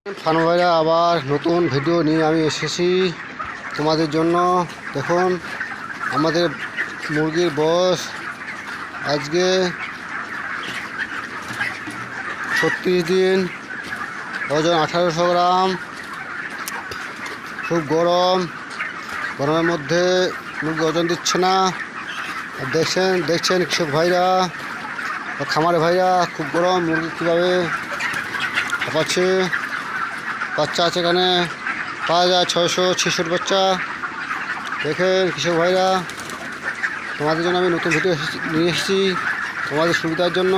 ফানু ভাইরা আবার নতুন ভিডিও নিয়ে আমি এসেছি তোমাদের জন্য। দেখুন আমাদের মুরগির বয়স আজকে 36 দিন, ওজন 1800 গ্রাম। খুব গরমের মধ্যে মুরগি ওজন দিচ্ছে না। আর দেখছেন কৃষক ভাইরা, খামারে ভাইরা, খুব গরম, মুরগি কীভাবে হাঁপাচ্ছে। বাচ্চা আছে এখানে, পাওয়া যায় 666 বাচ্চা। দেখেন কৃষক ভাইরা, তোমাদের জন্য আমি নতুন ভিডিও নিয়ে এসেছি তোমাদের সুবিধার জন্য।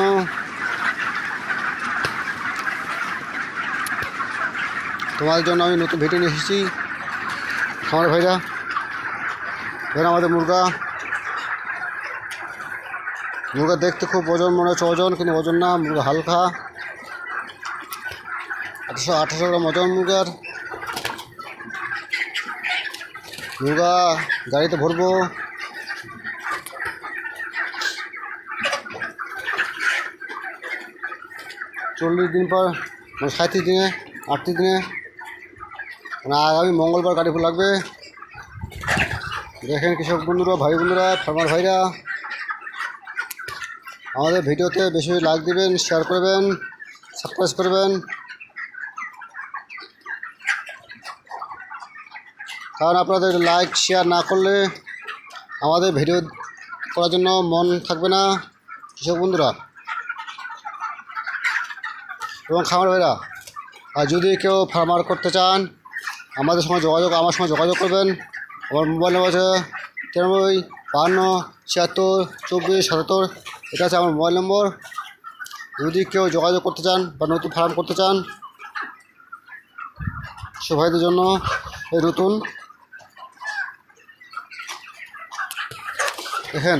তোমাদের জন্য আমি নতুন ভিডিও নিয়ে এসেছি খামার ভাইরা। এখানে আমাদের মুরগা দেখতে খুব ওজন মনে হচ্ছে ওজন, কিন্তু ওজন না, মুরগা হালকা। 1800 গ্রাম ওজন মুরগা গাড়িতে ভরবো। চল্লিশ দিন পর, মানে 37 দিনে, 38 দিনে, মানে আগামী মঙ্গলবার গাড়ি ফুল লাগবে। দেখেন কৃষক বন্ধুরা, ভাই বন্ধুরা, ফার্মার ভাইরা, আমাদের ভিডিওতে বেশি লাইক দিবেন, শেয়ার করবেন, সাবস্ক্রাইব করবেন। কারণ আপনাদের লাইক শেয়ার না করলে আমাদের ভিডিও করার জন্য মন থাকবে না কৃষক বন্ধুরা এবং খামার ভাইরা। আর যদি কেউ ফার্মার করতে চান আমার সঙ্গে যোগাযোগ করবেন। আমার মোবাইল নম্বর আছে 93 52 76 24 77। এটা আছে আমার মোবাইল নম্বর। যদি কেউ যোগাযোগ করতে চান বা নতুন ফার্ম করতে চান, সব ভাইদের জন্য এই নতুন। দেখেন